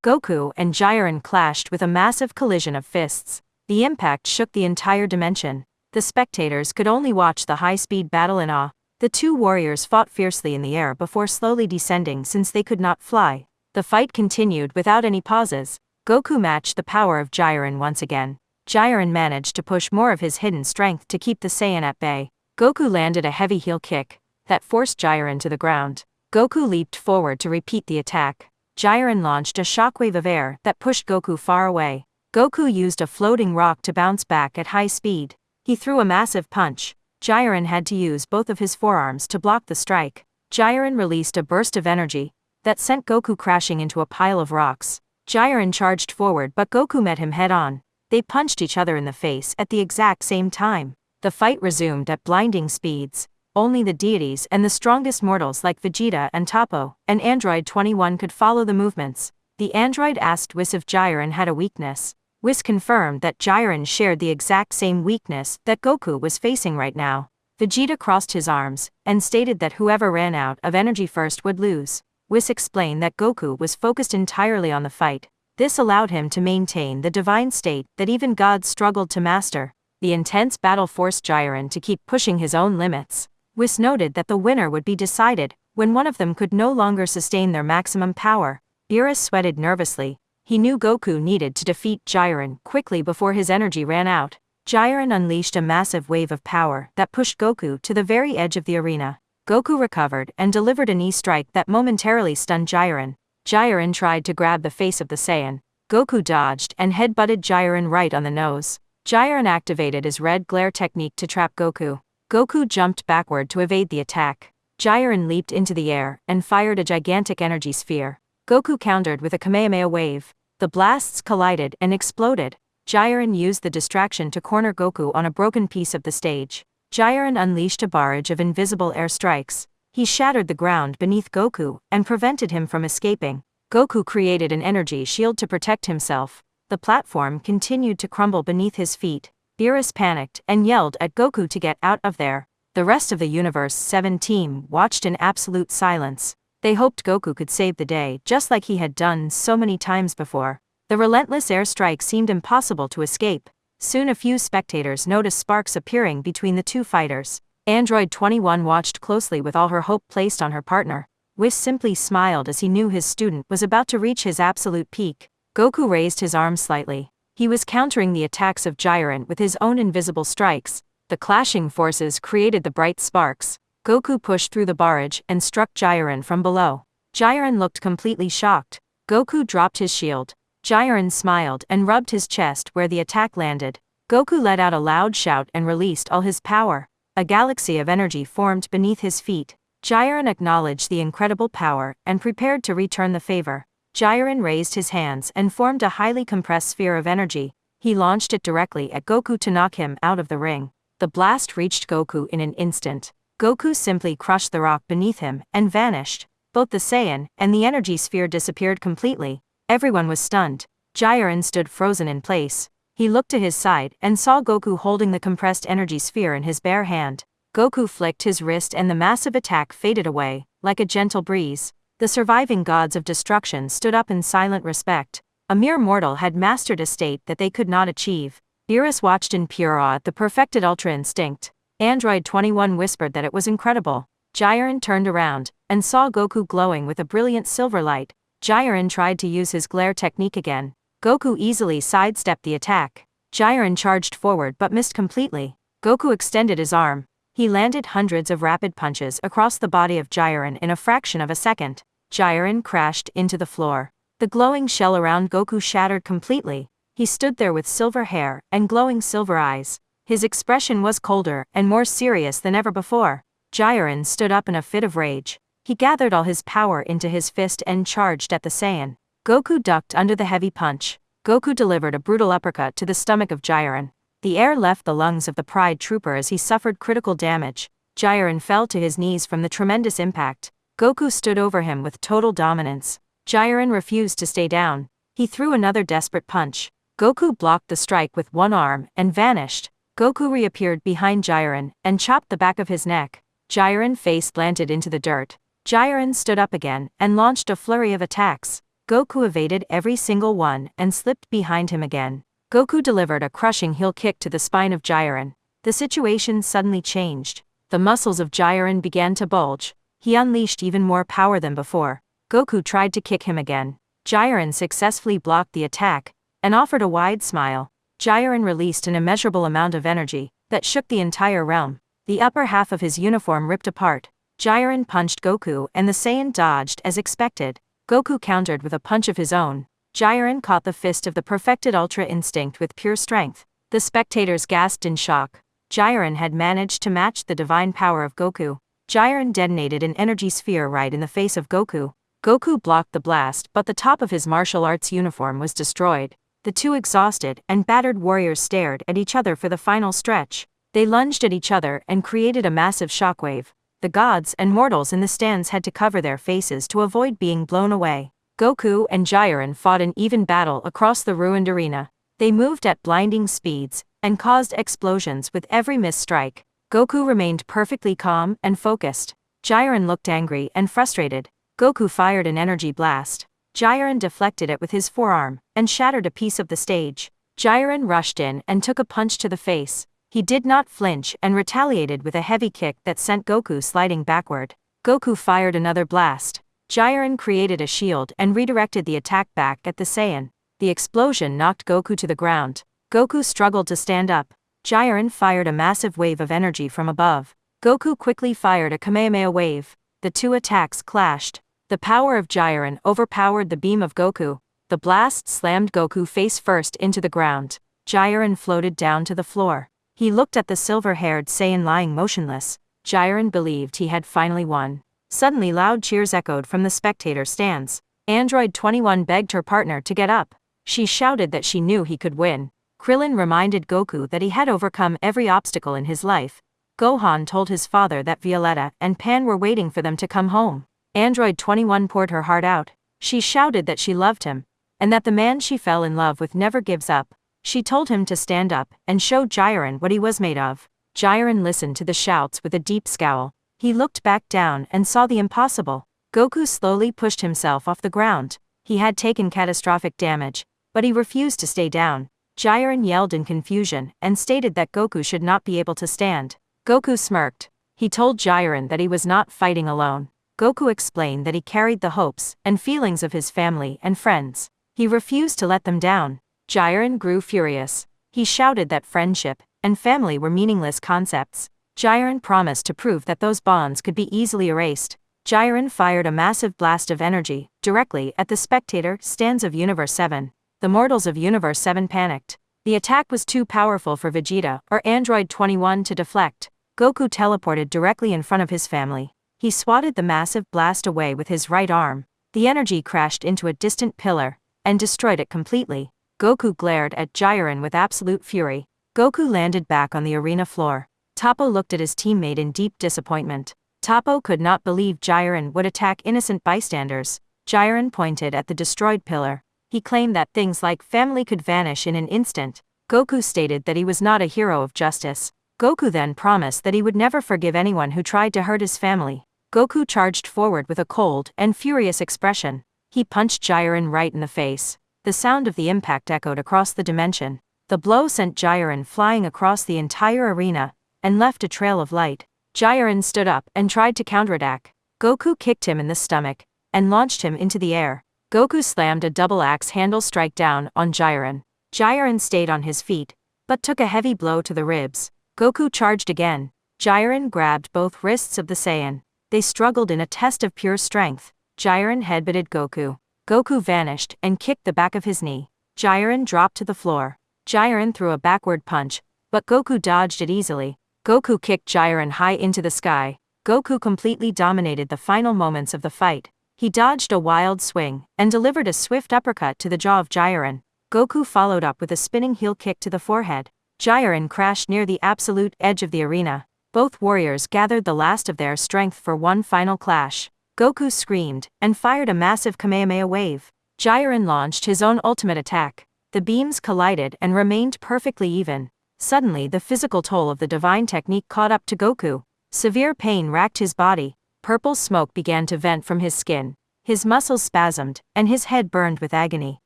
Goku and Jiren clashed with a massive collision of fists. The impact shook the entire dimension. The spectators could only watch the high-speed battle in awe. The two warriors fought fiercely in the air before slowly descending since they could not fly. The fight continued without any pauses. Goku matched the power of Jiren once again. Jiren managed to push more of his hidden strength to keep the Saiyan at bay. Goku landed a heavy heel kick that forced Jiren to the ground. Goku leaped forward to repeat the attack. Jiren launched a shockwave of air that pushed Goku far away. Goku used a floating rock to bounce back at high speed. He threw a massive punch. Jiren had to use both of his forearms to block the strike. Jiren released a burst of energy that sent Goku crashing into a pile of rocks. Jiren charged forward but Goku met him head-on. They punched each other in the face at the exact same time. The fight resumed at blinding speeds. Only the deities and the strongest mortals like Vegeta and Toppo and Android 21 could follow the movements. The android asked Whis if Jiren had a weakness. Whis confirmed that Jiren shared the exact same weakness that Goku was facing right now. Vegeta crossed his arms and stated that whoever ran out of energy first would lose. Whis explained that Goku was focused entirely on the fight. This allowed him to maintain the divine state that even gods struggled to master. The intense battle forced Jiren to keep pushing his own limits. Whis noted that the winner would be decided when one of them could no longer sustain their maximum power. Beerus sweated nervously. He knew Goku needed to defeat Jiren quickly before his energy ran out. Jiren unleashed a massive wave of power that pushed Goku to the very edge of the arena. Goku recovered and delivered a knee strike that momentarily stunned Jiren. Jiren tried to grab the face of the Saiyan. Goku dodged and headbutted Jiren right on the nose. Jiren activated his red glare technique to trap Goku. Goku jumped backward to evade the attack. Jiren leaped into the air and fired a gigantic energy sphere. Goku countered with a Kamehameha wave. The blasts collided and exploded. Jiren used the distraction to corner Goku on a broken piece of the stage. Jiren unleashed a barrage of invisible air strikes. He shattered the ground beneath Goku and prevented him from escaping. Goku created an energy shield to protect himself. The platform continued to crumble beneath his feet. Beerus panicked and yelled at Goku to get out of there. The rest of the Universe 7 team watched in absolute silence. They hoped Goku could save the day just like he had done so many times before. The relentless airstrike seemed impossible to escape. Soon a few spectators noticed sparks appearing between the two fighters. Android 21 watched closely with all her hope placed on her partner. Whis simply smiled as he knew his student was about to reach his absolute peak. Goku raised his arms slightly. He was countering the attacks of Jiren with his own invisible strikes. The clashing forces created the bright sparks. Goku pushed through the barrage and struck Jiren from below. Jiren looked completely shocked. Goku dropped his shield. Jiren smiled and rubbed his chest where the attack landed. Goku let out a loud shout and released all his power. A galaxy of energy formed beneath his feet. Jiren acknowledged the incredible power and prepared to return the favor. Jiren raised his hands and formed a highly compressed sphere of energy. He launched it directly at Goku to knock him out of the ring. The blast reached Goku in an instant. Goku simply crushed the rock beneath him and vanished. Both the Saiyan and the energy sphere disappeared completely. Everyone was stunned. Jiren stood frozen in place. He looked to his side and saw Goku holding the compressed energy sphere in his bare hand. Goku flicked his wrist and the massive attack faded away, like a gentle breeze. The surviving gods of destruction stood up in silent respect. A mere mortal had mastered a state that they could not achieve. Beerus watched in pure awe at the perfected Ultra Instinct. Android 21 whispered that it was incredible. Jiren turned around and saw Goku glowing with a brilliant silver light. Jiren tried to use his glare technique again. Goku easily sidestepped the attack. Jiren charged forward but missed completely. Goku extended his arm. He landed hundreds of rapid punches across the body of Jiren in a fraction of a second. Jiren crashed into the floor. The glowing shell around Goku shattered completely. He stood there with silver hair and glowing silver eyes. His expression was colder and more serious than ever before. Jiren stood up in a fit of rage. He gathered all his power into his fist and charged at the Saiyan. Goku ducked under the heavy punch. Goku delivered a brutal uppercut to the stomach of Jiren. The air left the lungs of the Pride Trooper as he suffered critical damage. Jiren fell to his knees from the tremendous impact. Goku stood over him with total dominance. Jiren refused to stay down. He threw another desperate punch. Goku blocked the strike with one arm and vanished. Goku reappeared behind Jiren and chopped the back of his neck. Jiren face planted into the dirt. Jiren stood up again and launched a flurry of attacks. Goku evaded every single one and slipped behind him again. Goku delivered a crushing heel kick to the spine of Jiren. The situation suddenly changed. The muscles of Jiren began to bulge. He unleashed even more power than before. Goku tried to kick him again. Jiren successfully blocked the attack and offered a wide smile. Jiren released an immeasurable amount of energy that shook the entire realm. The upper half of his uniform ripped apart. Jiren punched Goku and the Saiyan dodged as expected. Goku countered with a punch of his own. Jiren caught the fist of the perfected Ultra Instinct with pure strength. The spectators gasped in shock. Jiren had managed to match the divine power of Goku. Jiren detonated an energy sphere right in the face of Goku. Goku blocked the blast, but the top of his martial arts uniform was destroyed. The two exhausted and battered warriors stared at each other for the final stretch. They lunged at each other and created a massive shockwave. The gods and mortals in the stands had to cover their faces to avoid being blown away. Goku and Jiren fought an even battle across the ruined arena. They moved at blinding speeds and caused explosions with every missed strike. Goku remained perfectly calm and focused. Jiren looked angry and frustrated. Goku fired an energy blast. Jiren deflected it with his forearm and shattered a piece of the stage. Jiren rushed in and took a punch to the face. He did not flinch and retaliated with a heavy kick that sent Goku sliding backward. Goku fired another blast. Jiren created a shield and redirected the attack back at the Saiyan. The explosion knocked Goku to the ground. Goku struggled to stand up. Jiren fired a massive wave of energy from above. Goku quickly fired a Kamehameha wave. The two attacks clashed. The power of Jiren overpowered the beam of Goku. The blast slammed Goku face first into the ground. Jiren floated down to the floor. He looked at the silver-haired Saiyan lying motionless. Jiren believed he had finally won. Suddenly loud cheers echoed from the spectator stands. Android 21 begged her partner to get up. She shouted that she knew he could win. Krillin reminded Goku that he had overcome every obstacle in his life. Gohan told his father that Violetta and Pan were waiting for them to come home. Android 21 poured her heart out. She shouted that she loved him, and that the man she fell in love with never gives up. She told him to stand up and show Jiren what he was made of. Jiren listened to the shouts with a deep scowl. He looked back down and saw the impossible. Goku slowly pushed himself off the ground. He had taken catastrophic damage, but he refused to stay down. Jiren yelled in confusion and stated that Goku should not be able to stand. Goku smirked. He told Jiren that he was not fighting alone. Goku explained that he carried the hopes and feelings of his family and friends. He refused to let them down. Jiren grew furious. He shouted that friendship and family were meaningless concepts. Jiren promised to prove that those bonds could be easily erased. Jiren fired a massive blast of energy directly at the spectator stands of Universe 7. The mortals of Universe 7 panicked. The attack was too powerful for Vegeta or Android 21 to deflect. Goku teleported directly in front of his family. He swatted the massive blast away with his right arm. The energy crashed into a distant pillar and destroyed it completely. Goku glared at Jiren with absolute fury. Goku landed back on the arena floor. Toppo looked at his teammate in deep disappointment. Toppo could not believe Jiren would attack innocent bystanders. Jiren pointed at the destroyed pillar. He claimed that things like family could vanish in an instant. Goku stated that he was not a hero of justice. Goku then promised that he would never forgive anyone who tried to hurt his family. Goku charged forward with a cold and furious expression. He punched Jiren right in the face. The sound of the impact echoed across the dimension. The blow sent Jiren flying across the entire arena and left a trail of light. Jiren stood up and tried to counterattack. Goku kicked him in the stomach and launched him into the air. Goku slammed a double axe handle strike down on Jiren. Jiren stayed on his feet, but took a heavy blow to the ribs. Goku charged again. Jiren grabbed both wrists of the Saiyan. They struggled in a test of pure strength. Jiren headbutted Goku. Goku vanished and kicked the back of his knee. Jiren dropped to the floor. Jiren threw a backward punch, but Goku dodged it easily. Goku kicked Jiren high into the sky. Goku completely dominated the final moments of the fight. He dodged a wild swing and delivered a swift uppercut to the jaw of Jiren. Goku followed up with a spinning heel kick to the forehead. Jiren crashed near the absolute edge of the arena. Both warriors gathered the last of their strength for one final clash. Goku screamed and fired a massive Kamehameha wave. Jiren launched his own ultimate attack. The beams collided and remained perfectly even. Suddenly the physical toll of the divine technique caught up to Goku. Severe pain racked his body. Purple smoke began to vent from his skin. His muscles spasmed, and his head burned with agony.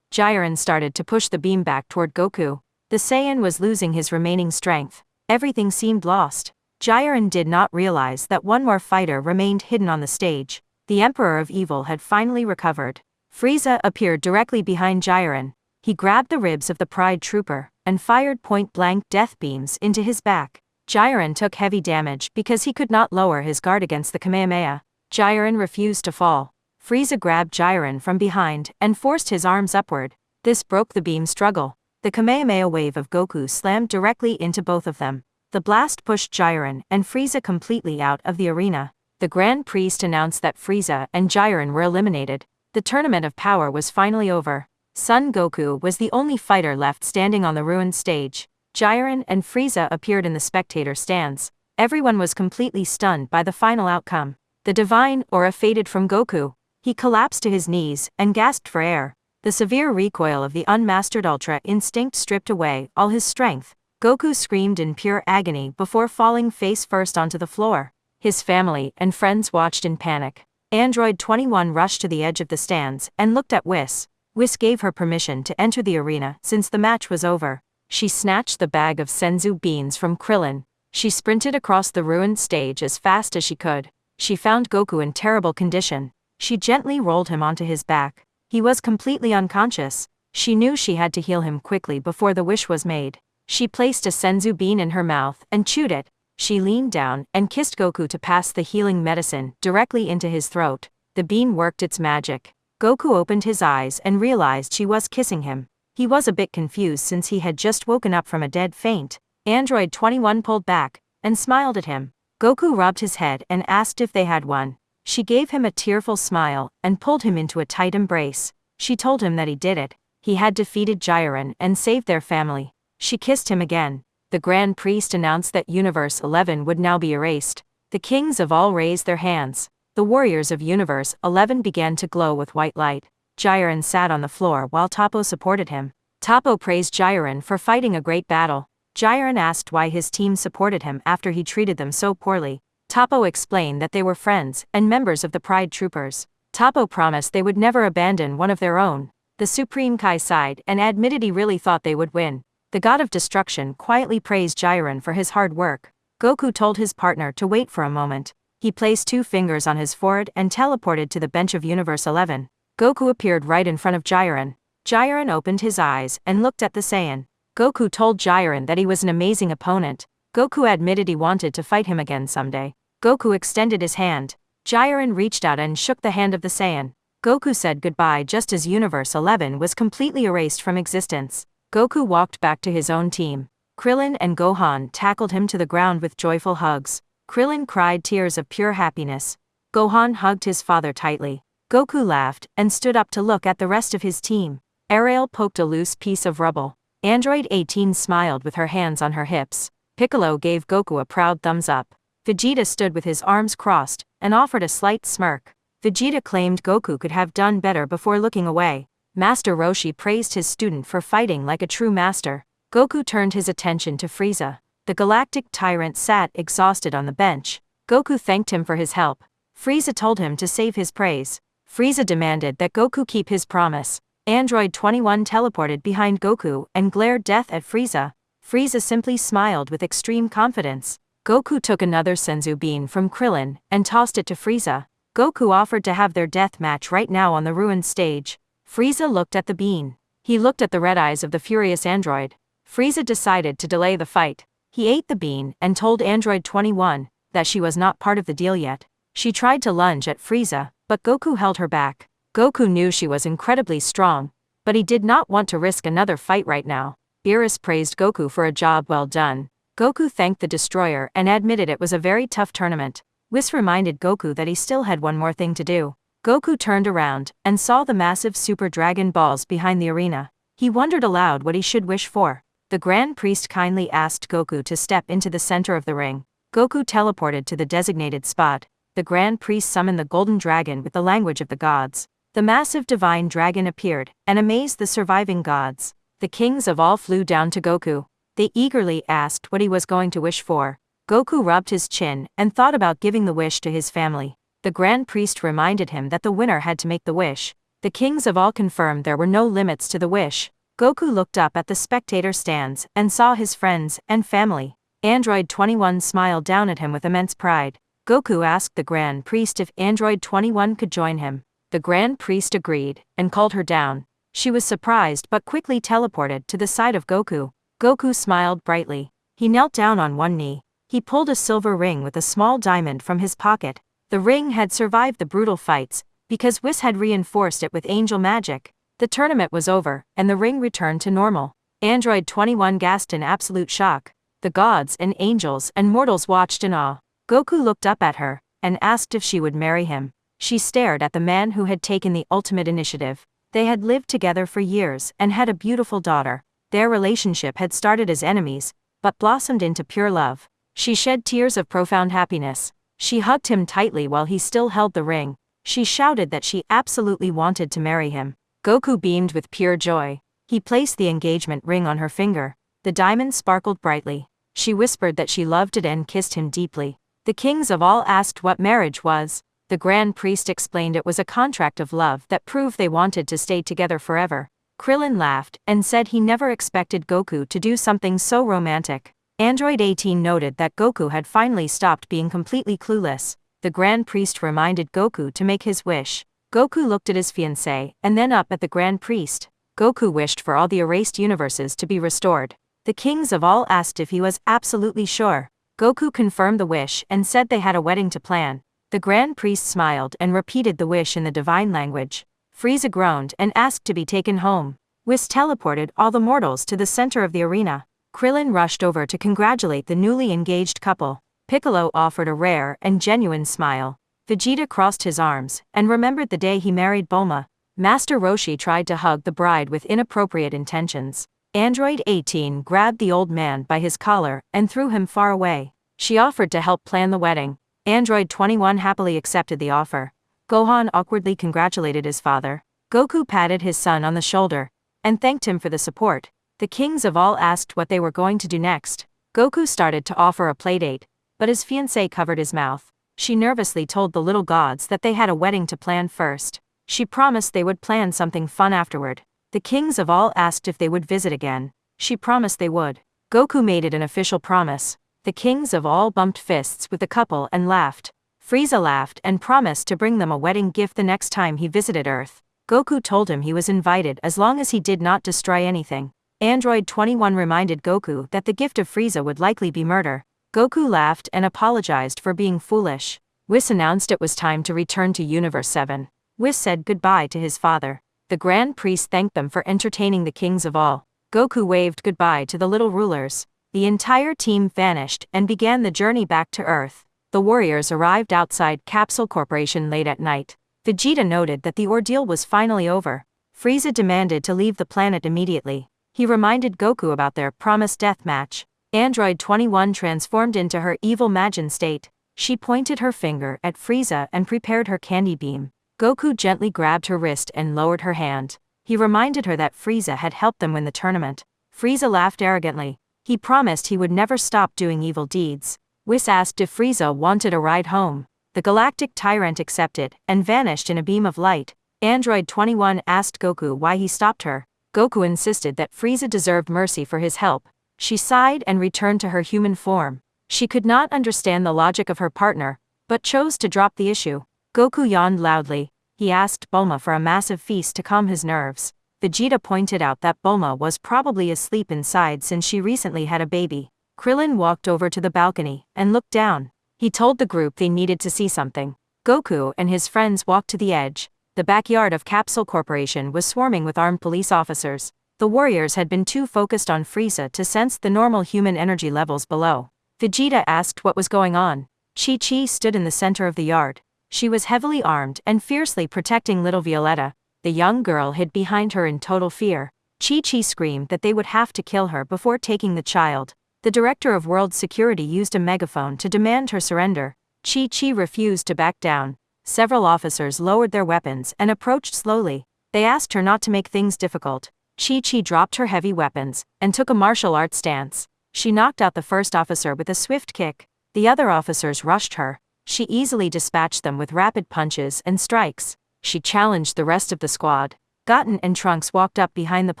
Jiren started to push the beam back toward Goku. The Saiyan was losing his remaining strength. Everything seemed lost. Jiren did not realize that one more fighter remained hidden on the stage. The Emperor of Evil had finally recovered. Frieza appeared directly behind Jiren. He grabbed the ribs of the Pride Trooper and fired point-blank death beams into his back. Jiren took heavy damage because he could not lower his guard against the Kamehameha. Jiren refused to fall. Frieza grabbed Jiren from behind and forced his arms upward. This broke the beam struggle. The Kamehameha wave of Goku slammed directly into both of them. The blast pushed Jiren and Frieza completely out of the arena. The Grand Priest announced that Frieza and Jiren were eliminated. The tournament of power was finally over. Son Goku was the only fighter left standing on the ruined stage. Jiren and Frieza appeared in the spectator stands. Everyone was completely stunned by the final outcome. The divine aura faded from Goku. He collapsed to his knees and gasped for air. The severe recoil of the unmastered Ultra Instinct stripped away all his strength. Goku screamed in pure agony before falling face first onto the floor. His family and friends watched in panic. Android 21 rushed to the edge of the stands and looked at Whis. Whis gave her permission to enter the arena since the match was over. She snatched the bag of senzu beans from Krillin. She sprinted across the ruined stage as fast as she could. She found Goku in terrible condition. She gently rolled him onto his back. He was completely unconscious. She knew she had to heal him quickly before the wish was made. She placed a senzu bean in her mouth and chewed it. She leaned down and kissed Goku to pass the healing medicine directly into his throat. The bean worked its magic. Goku opened his eyes and realized she was kissing him. He was a bit confused since he had just woken up from a dead faint. Android 21 pulled back and smiled at him. Goku rubbed his head and asked if they had won. She gave him a tearful smile and pulled him into a tight embrace. She told him that he did it. He had defeated Jiren and saved their family. She kissed him again. The Grand Priest announced that Universe 11 would now be erased. The kings of all raised their hands. The warriors of Universe 11 began to glow with white light. Jiren sat on the floor while Toppo supported him. Toppo praised Jiren for fighting a great battle. Jiren asked why his team supported him after he treated them so poorly. Toppo explained that they were friends and members of the Pride Troopers. Toppo promised they would never abandon one of their own. The Supreme Kai sighed and admitted he really thought they would win. The God of Destruction quietly praised Jiren for his hard work. Goku told his partner to wait for a moment. He placed 2 fingers on his forehead and teleported to the bench of Universe 11. Goku appeared right in front of Jiren. Jiren opened his eyes and looked at the Saiyan. Goku told Jiren that he was an amazing opponent. Goku admitted he wanted to fight him again someday. Goku extended his hand. Jiren reached out and shook the hand of the Saiyan. Goku said goodbye just as Universe 11 was completely erased from existence. Goku walked back to his own team. Krillin and Gohan tackled him to the ground with joyful hugs. Krillin cried tears of pure happiness. Gohan hugged his father tightly. Goku laughed and stood up to look at the rest of his team. Ariel poked a loose piece of rubble. Android 18 smiled with her hands on her hips. Piccolo gave Goku a proud thumbs up. Vegeta stood with his arms crossed and offered a slight smirk. Vegeta claimed Goku could have done better before looking away. Master Roshi praised his student for fighting like a true master. Goku turned his attention to Frieza. The galactic tyrant sat exhausted on the bench. Goku thanked him for his help. Frieza told him to save his praise. Frieza demanded that Goku keep his promise. Android 21 teleported behind Goku and glared death at Frieza. Frieza simply smiled with extreme confidence. Goku took another senzu bean from Krillin and tossed it to Frieza. Goku offered to have their death match right now on the ruined stage. Frieza looked at the bean. He looked at the red eyes of the furious android. Frieza decided to delay the fight. He ate the bean and told Android 21 that she was not part of the deal yet. She tried to lunge at Frieza, but Goku held her back. Goku knew she was incredibly strong, but he did not want to risk another fight right now. Beerus praised Goku for a job well done. Goku thanked the destroyer and admitted it was a very tough tournament. Whis reminded Goku that he still had one more thing to do. Goku turned around and saw the massive Super Dragon Balls behind the arena. He wondered aloud what he should wish for. The Grand Priest kindly asked Goku to step into the center of the ring. Goku teleported to the designated spot. The Grand Priest summoned the Golden Dragon with the language of the gods. The massive divine dragon appeared and amazed the surviving gods. The kings of all flew down to Goku. They eagerly asked what he was going to wish for. Goku rubbed his chin and thought about giving the wish to his family. The Grand Priest reminded him that the winner had to make the wish. The kings of all confirmed there were no limits to the wish. Goku looked up at the spectator stands and saw his friends and family. Android 21 smiled down at him with immense pride. Goku asked the Grand Priest if Android 21 could join him. The Grand Priest agreed and called her down. She was surprised but quickly teleported to the side of Goku. Goku smiled brightly. He knelt down on one knee. He pulled a silver ring with a small diamond from his pocket. The ring had survived the brutal fights, because Whis had reinforced it with angel magic. The tournament was over, and the ring returned to normal. Android 21 gasped in absolute shock. The gods and angels and mortals watched in awe. Goku looked up at her, and asked if she would marry him. She stared at the man who had taken the ultimate initiative. They had lived together for years, and had a beautiful daughter. Their relationship had started as enemies, but blossomed into pure love. She shed tears of profound happiness. She hugged him tightly while he still held the ring. She shouted that she absolutely wanted to marry him. Goku beamed with pure joy. He placed the engagement ring on her finger. The diamond sparkled brightly. She whispered that she loved it and kissed him deeply. The kings of all asked what marriage was. The Grand Priest explained it was a contract of love that proved they wanted to stay together forever. Krillin laughed and said he never expected Goku to do something so romantic. Android 18 noted that Goku had finally stopped being completely clueless. The Grand Priest reminded Goku to make his wish. Goku looked at his fiancée and then up at the Grand Priest. Goku wished for all the erased universes to be restored. The kings of all asked if he was absolutely sure. Goku confirmed the wish and said they had a wedding to plan. The Grand Priest smiled and repeated the wish in the divine language. Frieza groaned and asked to be taken home. Whis teleported all the mortals to the center of the arena. Krillin rushed over to congratulate the newly engaged couple. Piccolo offered a rare and genuine smile. Vegeta crossed his arms and remembered the day he married Bulma. Master Roshi tried to hug the bride with inappropriate intentions. Android 18 grabbed the old man by his collar and threw him far away. She offered to help plan the wedding. Android 21 happily accepted the offer. Gohan awkwardly congratulated his father. Goku patted his son on the shoulder and thanked him for the support. The kings of all asked what they were going to do next. Goku started to offer a playdate, but his fiancée covered his mouth. She nervously told the little gods that they had a wedding to plan first. She promised they would plan something fun afterward. The kings of all asked if they would visit again. She promised they would. Goku made it an official promise. The kings of all bumped fists with the couple and laughed. Frieza laughed and promised to bring them a wedding gift the next time he visited Earth. Goku told him he was invited as long as he did not destroy anything. Android 21 reminded Goku that the gift of Frieza would likely be murder. Goku laughed and apologized for being foolish. Whis announced it was time to return to Universe 7. Whis said goodbye to his father. The Grand Priest thanked them for entertaining the kings of all. Goku waved goodbye to the little rulers. The entire team vanished and began the journey back to Earth. The warriors arrived outside Capsule Corporation late at night. Vegeta noted that the ordeal was finally over. Frieza demanded to leave the planet immediately. He reminded Goku about their promised death match. Android 21 transformed into her evil Majin state. She pointed her finger at Frieza and prepared her candy beam. Goku gently grabbed her wrist and lowered her hand. He reminded her that Frieza had helped them win the tournament. Frieza laughed arrogantly. He promised he would never stop doing evil deeds. Whis asked if Frieza wanted a ride home. The galactic tyrant accepted and vanished in a beam of light. Android 21 asked Goku why he stopped her. Goku insisted that Frieza deserved mercy for his help. She sighed and returned to her human form. She could not understand the logic of her partner, but chose to drop the issue. Goku yawned loudly. He asked Bulma for a massive feast to calm his nerves. Vegeta pointed out that Bulma was probably asleep inside since she recently had a baby. Krillin walked over to the balcony and looked down. He told the group they needed to see something. Goku and his friends walked to the edge. The backyard of Capsule Corporation was swarming with armed police officers. The warriors had been too focused on Frieza to sense the normal human energy levels below. Vegeta asked what was going on. Chi-Chi stood in the center of the yard. She was heavily armed and fiercely protecting little Violetta. The young girl hid behind her in total fear. Chi-Chi screamed that they would have to kill her before taking the child. The director of World Security used a megaphone to demand her surrender. Chi-Chi refused to back down. Several officers lowered their weapons and approached slowly. They asked her not to make things difficult. Chi-Chi dropped her heavy weapons and took a martial arts stance. She knocked out the first officer with a swift kick. The other officers rushed her. She easily dispatched them with rapid punches and strikes. She challenged the rest of the squad. Goten and Trunks walked up behind the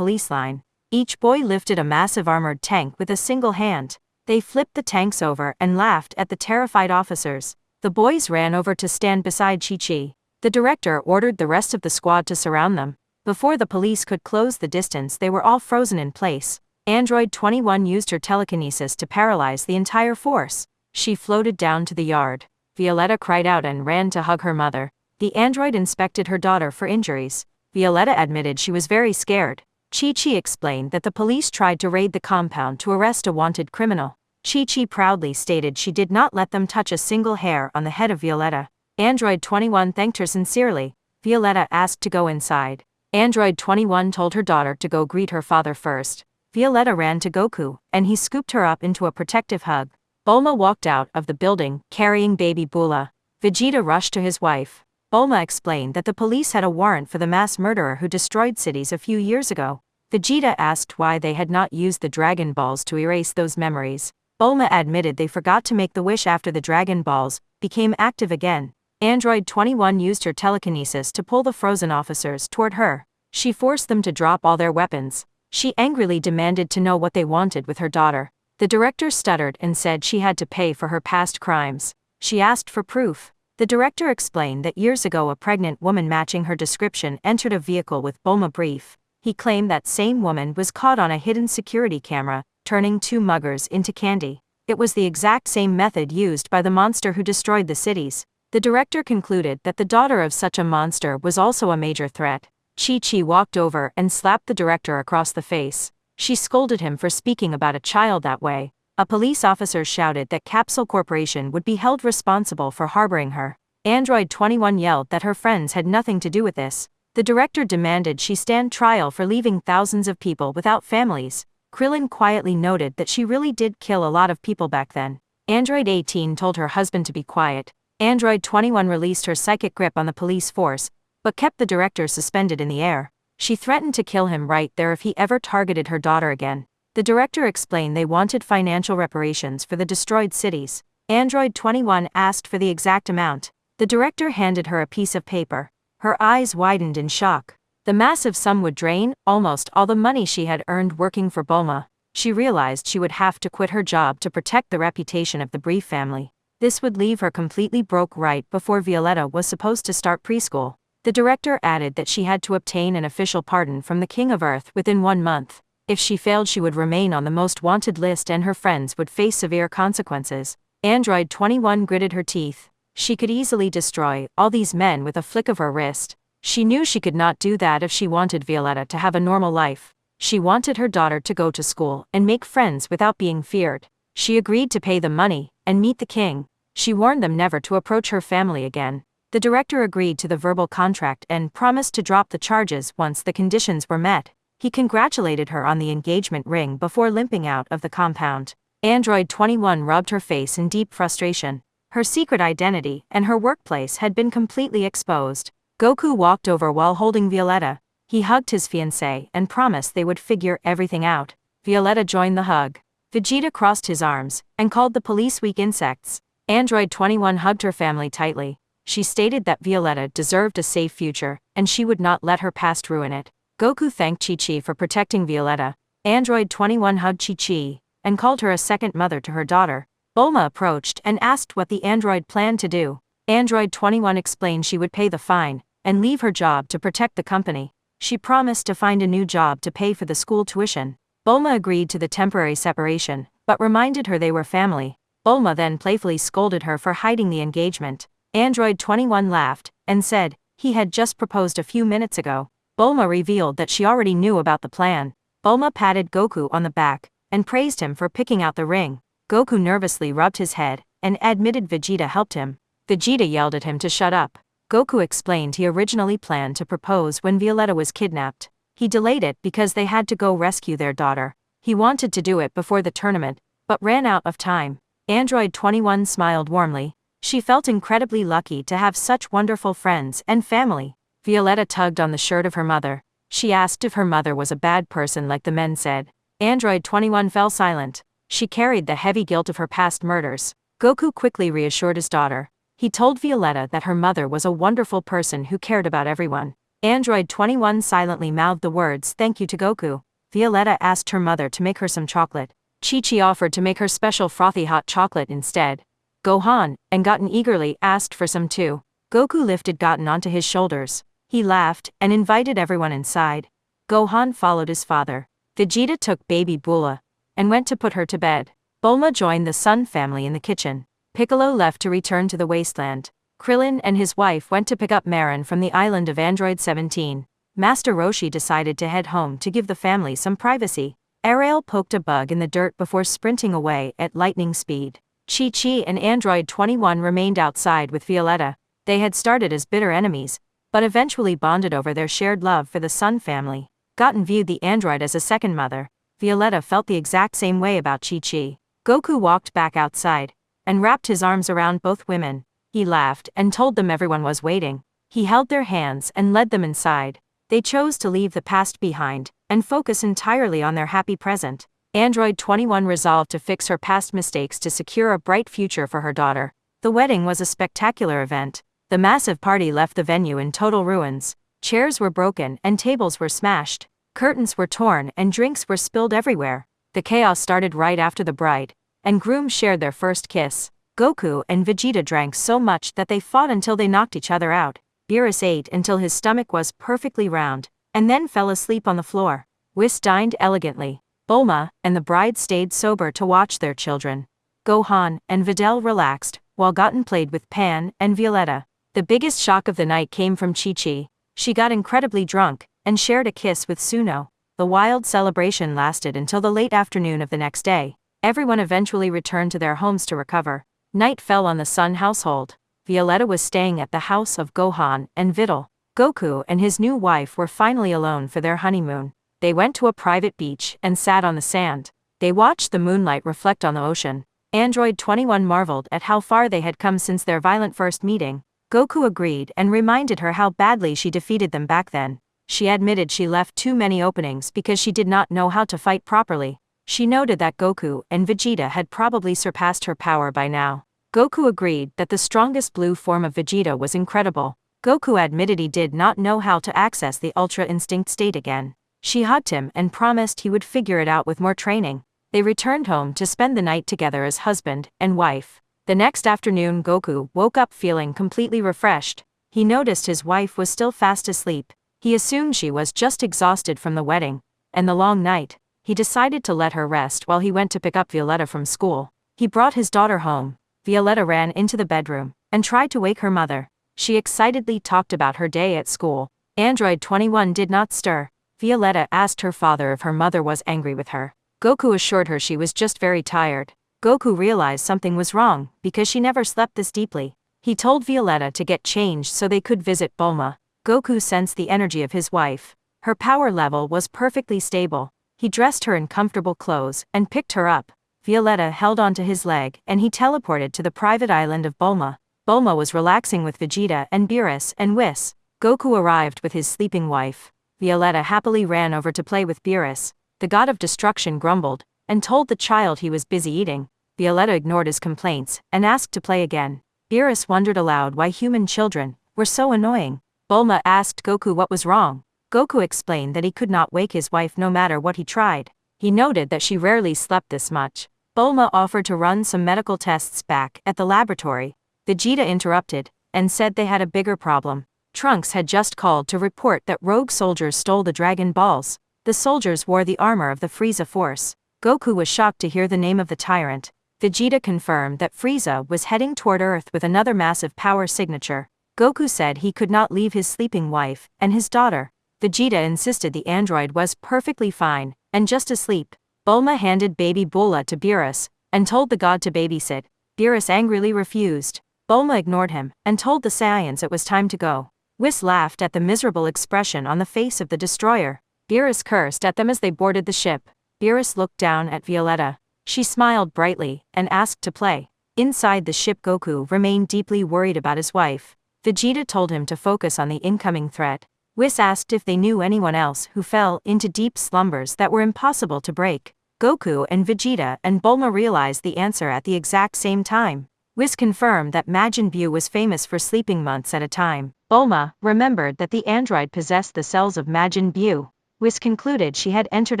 police line. Each boy lifted a massive armored tank with a single hand. They flipped the tanks over and laughed at the terrified officers. The boys ran over to stand beside Chi-Chi. The director ordered the rest of the squad to surround them. Before the police could close the distance, they were all frozen in place. Android 21 used her telekinesis to paralyze the entire force. She floated down to the yard. Violetta cried out and ran to hug her mother. The android inspected her daughter for injuries. Violetta admitted she was very scared. Chi-Chi explained that the police tried to raid the compound to arrest a wanted criminal. Chi-Chi proudly stated she did not let them touch a single hair on the head of Violetta. Android 21 thanked her sincerely. Violetta asked to go inside. Android 21 told her daughter to go greet her father first. Violetta ran to Goku, and he scooped her up into a protective hug. Bulma walked out of the building, carrying baby Bula. Vegeta rushed to his wife. Bulma explained that the police had a warrant for the mass murderer who destroyed cities a few years ago. Vegeta asked why they had not used the Dragon Balls to erase those memories. Bulma admitted they forgot to make the wish after the Dragon Balls became active again. Android 21 used her telekinesis to pull the frozen officers toward her. She forced them to drop all their weapons. She angrily demanded to know what they wanted with her daughter. The director stuttered and said she had to pay for her past crimes. She asked for proof. The director explained that years ago a pregnant woman matching her description entered a vehicle with Bulma brief. He claimed that same woman was caught on a hidden security camera, turning 2 muggers into candy. It was the exact same method used by the monster who destroyed the cities. The director concluded that the daughter of such a monster was also a major threat. Chi-Chi walked over and slapped the director across the face. She scolded him for speaking about a child that way. A police officer shouted that Capsule Corporation would be held responsible for harboring her. Android 21 yelled that her friends had nothing to do with this. The director demanded she stand trial for leaving thousands of people without families. Krillin quietly noted that she really did kill a lot of people back then. Android 18 told her husband to be quiet. Android 21 released her psychic grip on the police force, but kept the director suspended in the air. She threatened to kill him right there if he ever targeted her daughter again. The director explained they wanted financial reparations for the destroyed cities. Android 21 asked for the exact amount. The director handed her a piece of paper. Her eyes widened in shock. The massive sum would drain almost all the money she had earned working for Bulma. She realized she would have to quit her job to protect the reputation of the Brief family. This would leave her completely broke right before Violetta was supposed to start preschool. The director added that she had to obtain an official pardon from the King of Earth within 1 month. If she failed, she would remain on the most wanted list and her friends would face severe consequences. Android 21 gritted her teeth. She could easily destroy all these men with a flick of her wrist. She knew she could not do that if she wanted Violetta to have a normal life. She wanted her daughter to go to school and make friends without being feared. She agreed to pay the money and meet the king. She warned them never to approach her family again. The director agreed to the verbal contract and promised to drop the charges once the conditions were met. He congratulated her on the engagement ring before limping out of the compound. Android 21 rubbed her face in deep frustration. Her secret identity and her workplace had been completely exposed. Goku walked over while holding Violetta. He hugged his fiancée and promised they would figure everything out. Violetta joined the hug. Vegeta crossed his arms and called the police weak insects. Android 21 hugged her family tightly. She stated that Violetta deserved a safe future, and she would not let her past ruin it. Goku thanked Chi-Chi for protecting Violetta. Android 21 hugged Chi-Chi and called her a second mother to her daughter. Bulma approached and asked what the android planned to do. Android 21 explained she would pay the fine and leave her job to protect the company. She promised to find a new job to pay for the school tuition. Bulma agreed to the temporary separation, but reminded her they were family. Bulma then playfully scolded her for hiding the engagement. Android 21 laughed and said he had just proposed a few minutes ago. Bulma revealed that she already knew about the plan. Bulma patted Goku on the back and praised him for picking out the ring. Goku nervously rubbed his head and admitted Vegeta helped him. Vegeta yelled at him to shut up. Goku explained he originally planned to propose when Violetta was kidnapped. He delayed it because they had to go rescue their daughter. He wanted to do it before the tournament, but ran out of time. Android 21 smiled warmly. She felt incredibly lucky to have such wonderful friends and family. Violetta tugged on the shirt of her mother. She asked if her mother was a bad person like the men said. Android 21 fell silent. She carried the heavy guilt of her past murders. Goku quickly reassured his daughter. He told Violetta that her mother was a wonderful person who cared about everyone. Android 21 silently mouthed the words "thank you" to Goku. Violetta asked her mother to make her some chocolate. Chi-Chi offered to make her special frothy hot chocolate instead. Gohan, and Goten eagerly asked for some too. Goku lifted Goten onto his shoulders. He laughed and invited everyone inside. Gohan followed his father. Vegeta took baby Bula and went to put her to bed. Bulma joined the Sun family in the kitchen. Piccolo left to return to the wasteland. Krillin and his wife went to pick up Marin from the island of Android 17. Master Roshi decided to head home to give the family some privacy. Ariel poked a bug in the dirt before sprinting away at lightning speed. Chi-Chi and Android 21 remained outside with Violetta. They had started as bitter enemies, but eventually bonded over their shared love for the Sun family. Goten viewed the android as a second mother. Violetta felt the exact same way about Chi-Chi. Goku walked back outside and wrapped his arms around both women. He laughed and told them everyone was waiting. He held their hands and led them inside. They chose to leave the past behind and focus entirely on their happy present. Android 21 resolved to fix her past mistakes to secure a bright future for her daughter. The wedding was a spectacular event. The massive party left the venue in total ruins. Chairs were broken and tables were smashed. Curtains were torn and drinks were spilled everywhere. The chaos started right after the bride and groom shared their first kiss. Goku and Vegeta drank so much that they fought until they knocked each other out. Beerus ate until his stomach was perfectly round, and then fell asleep on the floor. Whis dined elegantly. Bulma and the bride stayed sober to watch their children. Gohan and Videl relaxed, while Goten played with Pan and Violetta. The biggest shock of the night came from Chi-Chi. She got incredibly drunk and shared a kiss with Suno. The wild celebration lasted until the late afternoon of the next day. Everyone eventually returned to their homes to recover. Night fell on the Sun household. Violetta was staying at the house of Gohan and Videl. Goku and his new wife were finally alone for their honeymoon. They went to a private beach and sat on the sand. They watched the moonlight reflect on the ocean. Android 21 marveled at how far they had come since their violent first meeting. Goku agreed and reminded her how badly she defeated them back then. She admitted she left too many openings because she did not know how to fight properly. She noted that Goku and Vegeta had probably surpassed her power by now. Goku agreed that the strongest blue form of Vegeta was incredible. Goku admitted he did not know how to access the Ultra Instinct state again. She hugged him and promised he would figure it out with more training. They returned home to spend the night together as husband and wife. The next afternoon Goku woke up feeling completely refreshed. He noticed his wife was still fast asleep. He assumed she was just exhausted from the wedding and the long night. He decided to let her rest while he went to pick up Violetta from school. He brought his daughter home. Violetta ran into the bedroom and tried to wake her mother. She excitedly talked about her day at school. Android 21 did not stir. Violetta asked her father if her mother was angry with her. Goku assured her she was just very tired. Goku realized something was wrong because she never slept this deeply. He told Violetta to get changed so they could visit Bulma. Goku sensed the energy of his wife. Her power level was perfectly stable. He dressed her in comfortable clothes and picked her up. Violetta held onto his leg and he teleported to the private island of Bulma. Bulma was relaxing with Vegeta and Beerus and Whis. Goku arrived with his sleeping wife. Violetta happily ran over to play with Beerus. The god of destruction grumbled and told the child he was busy eating. Violetta ignored his complaints and asked to play again. Beerus wondered aloud why human children were so annoying. Bulma asked Goku what was wrong. Goku explained that he could not wake his wife no matter what he tried. He noted that she rarely slept this much. Bulma offered to run some medical tests back at the laboratory. Vegeta interrupted and said they had a bigger problem. Trunks had just called to report that rogue soldiers stole the Dragon Balls. The soldiers wore the armor of the Frieza Force. Goku was shocked to hear the name of the tyrant. Vegeta confirmed that Frieza was heading toward Earth with another massive power signature. Goku said he could not leave his sleeping wife and his daughter. Vegeta insisted the android was perfectly fine and just asleep. Bulma handed baby Bula to Beerus and told the god to babysit. Beerus angrily refused. Bulma ignored him and told the Saiyans it was time to go. Whis laughed at the miserable expression on the face of the destroyer. Beerus cursed at them as they boarded the ship. Beerus looked down at Violetta. She smiled brightly and asked to play. Inside the ship Goku remained deeply worried about his wife. Vegeta told him to focus on the incoming threat. Whis asked if they knew anyone else who fell into deep slumbers that were impossible to break. Goku and Vegeta and Bulma realized the answer at the exact same time. Whis confirmed that Majin Buu was famous for sleeping months at a time. Bulma remembered that the android possessed the cells of Majin Buu. Whis concluded she had entered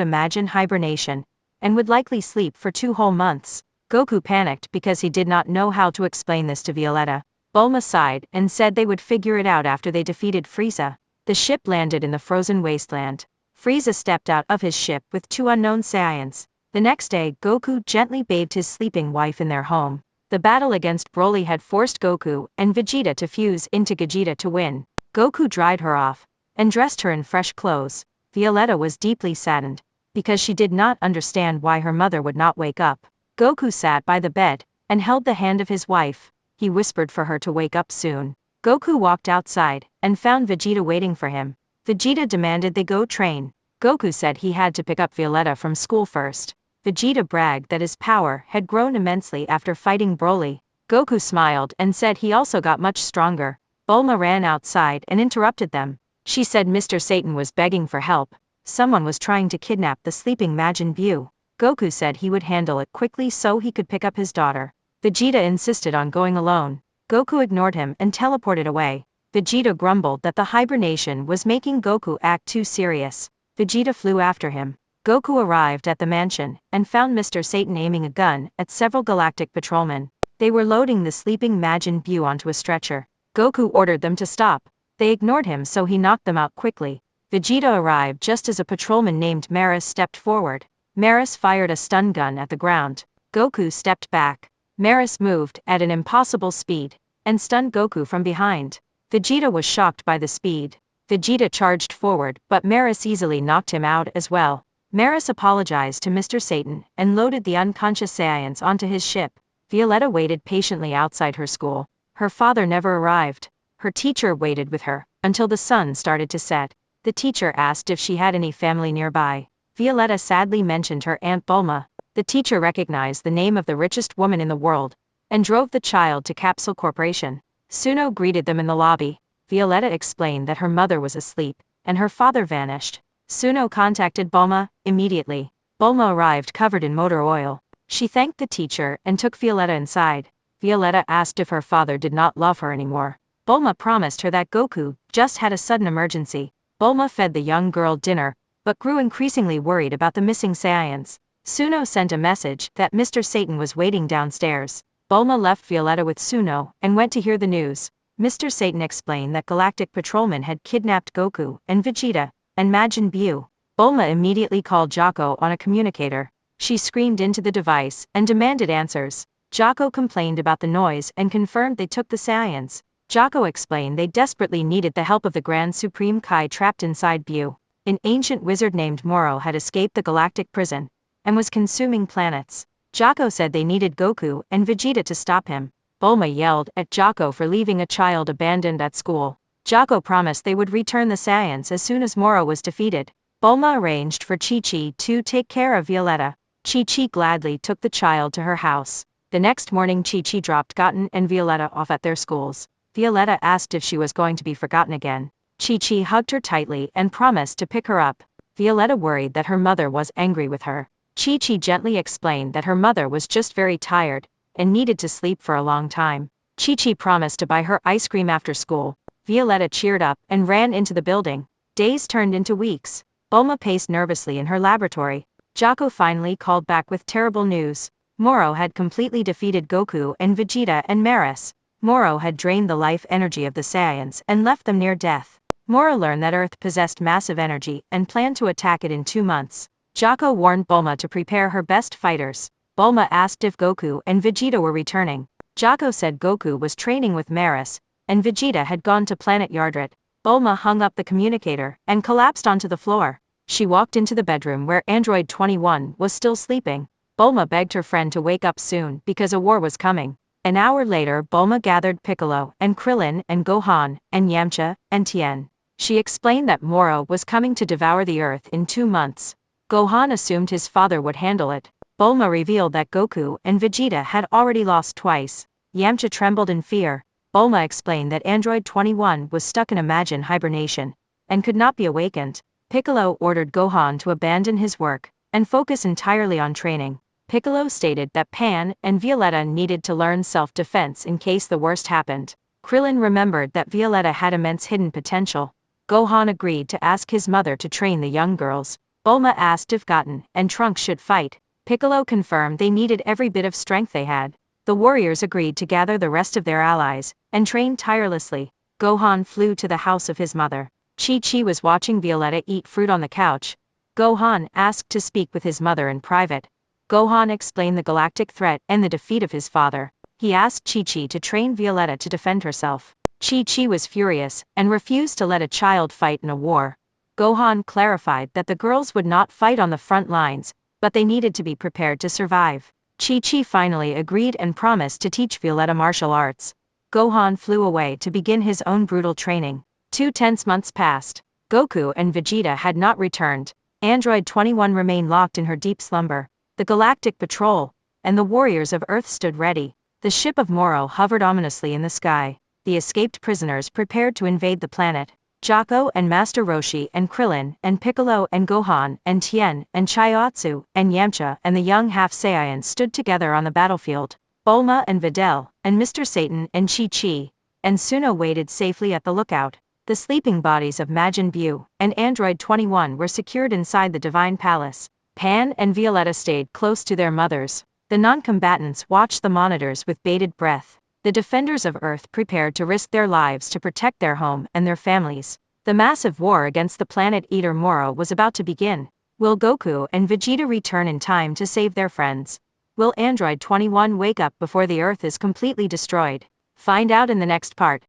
a Majin hibernation, and would likely sleep for 2 whole months. Goku panicked because he did not know how to explain this to Violetta. Bulma sighed and said they would figure it out after they defeated Frieza. The ship landed in the frozen wasteland. Frieza stepped out of his ship with 2 unknown Saiyans. The next day, Goku gently bathed his sleeping wife in their home. The battle against Broly had forced Goku and Vegeta to fuse into Gogeta to win. Goku dried her off and dressed her in fresh clothes. Violetta was deeply saddened because she did not understand why her mother would not wake up. Goku sat by the bed and held the hand of his wife. He whispered for her to wake up soon. Goku walked outside and found Vegeta waiting for him. Vegeta demanded they go train. Goku said he had to pick up Violetta from school first. Vegeta bragged that his power had grown immensely after fighting Broly. Goku smiled and said he also got much stronger. Bulma ran outside and interrupted them. She said Mr. Satan was begging for help. Someone was trying to kidnap the sleeping Majin Buu. Goku said he would handle it quickly so he could pick up his daughter. Vegeta insisted on going alone. Goku ignored him and teleported away. Vegeta grumbled that the hibernation was making Goku act too serious. Vegeta flew after him. Goku arrived at the mansion and found Mr. Satan aiming a gun at several galactic patrolmen. They were loading the sleeping Majin Buu onto a stretcher. Goku ordered them to stop. They ignored him so he knocked them out quickly. Vegeta arrived just as a patrolman named Maris stepped forward. Maris fired a stun gun at the ground. Goku stepped back. Maris moved at an impossible speed and stunned Goku from behind. Vegeta was shocked by the speed. Vegeta charged forward, but Maris easily knocked him out as well. Maris apologized to Mr. Satan and loaded the unconscious Saiyans onto his ship. Violetta waited patiently outside her school. Her father never arrived. Her teacher waited with her until the sun started to set. The teacher asked if she had any family nearby. Violetta sadly mentioned her Aunt Bulma. The teacher recognized the name of the richest woman in the world and drove the child to Capsule Corporation. Suno greeted them in the lobby. Violetta explained that her mother was asleep and her father vanished. Suno contacted Bulma immediately. Bulma arrived covered in motor oil. She thanked the teacher and took Violetta inside. Violetta asked if her father did not love her anymore. Bulma promised her that Goku just had a sudden emergency. Bulma fed the young girl dinner, but grew increasingly worried about the missing Saiyans. Suno sent a message that Mr. Satan was waiting downstairs. Bulma left Violetta with Suno and went to hear the news. Mr. Satan explained that galactic patrolmen had kidnapped Goku and Vegeta and Majin Buu. Bulma immediately called Jocko on a communicator. She screamed into the device and demanded answers. Jocko complained about the noise and confirmed they took the Saiyans. Jocko explained they desperately needed the help of the Grand Supreme Kai trapped inside Buu. An ancient wizard named Moro had escaped the galactic prison and was consuming planets. Jocko said they needed Goku and Vegeta to stop him. Bulma yelled at Jocko for leaving a child abandoned at school. Jocko promised they would return the Saiyans as soon as Moro was defeated. Bulma arranged for Chi-Chi to take care of Violetta. Chi-Chi gladly took the child to her house. The next morning Chi-Chi dropped Goten and Violetta off at their schools. Violetta asked if she was going to be forgotten again. Chi-Chi hugged her tightly and promised to pick her up. Violetta worried that her mother was angry with her. Chi-Chi gently explained that her mother was just very tired and needed to sleep for a long time. Chi-Chi promised to buy her ice cream after school. Violetta cheered up and ran into the building. Days turned into weeks. Bulma paced nervously in her laboratory. Jocko finally called back with terrible news. Moro had completely defeated Goku and Vegeta and Maris. Moro had drained the life energy of the Saiyans and left them near death. Moro learned that Earth possessed massive energy and planned to attack it in 2 months. Jocko warned Bulma to prepare her best fighters. Bulma asked if Goku and Vegeta were returning. Jocko said Goku was training with Maris, and Vegeta had gone to planet Yardrat. Bulma hung up the communicator and collapsed onto the floor. She walked into the bedroom where Android 21 was still sleeping. Bulma begged her friend to wake up soon because a war was coming. An hour later Bulma gathered Piccolo and Krillin and Gohan and Yamcha and Tien. She explained that Moro was coming to devour the Earth in 2 months. Gohan assumed his father would handle it. Bulma revealed that Goku and Vegeta had already lost twice. Yamcha trembled in fear. Bulma explained that Android 21 was stuck in a Majin hibernation and could not be awakened. Piccolo ordered Gohan to abandon his work and focus entirely on training. Piccolo stated that Pan and Violetta needed to learn self-defense in case the worst happened. Krillin remembered that Violetta had immense hidden potential. Gohan agreed to ask his mother to train the young girls. Bulma asked if Goten and Trunks should fight. Piccolo confirmed they needed every bit of strength they had. The warriors agreed to gather the rest of their allies and train tirelessly. Gohan flew to the house of his mother. Chi-Chi was watching Violetta eat fruit on the couch. Gohan asked to speak with his mother in private. Gohan explained the galactic threat and the defeat of his father. He asked Chi-Chi to train Violetta to defend herself. Chi-Chi was furious and refused to let a child fight in a war. Gohan clarified that the girls would not fight on the front lines, but they needed to be prepared to survive. Chi-Chi finally agreed and promised to teach Violetta martial arts. Gohan flew away to begin his own brutal training. 2 tense months passed. Goku and Vegeta had not returned. Android 21 remained locked in her deep slumber. The Galactic Patrol and the warriors of Earth stood ready. The ship of Moro hovered ominously in the sky. The escaped prisoners prepared to invade the planet. Jocko and Master Roshi and Krillin and Piccolo and Gohan and Tien and Chiaotzu and Yamcha and the young half-Saiyans stood together on the battlefield. Bulma and Videl and Mr. Satan and Chi-Chi and Suno waited safely at the lookout. The sleeping bodies of Majin Buu and Android 21 were secured inside the Divine Palace. Pan and Violetta stayed close to their mothers. The non-combatants watched the monitors with bated breath. The defenders of Earth prepared to risk their lives to protect their home and their families. The massive war against the planet Eater Moro was about to begin. Will Goku and Vegeta return in time to save their friends? Will Android 21 wake up before the Earth is completely destroyed? Find out in the next part.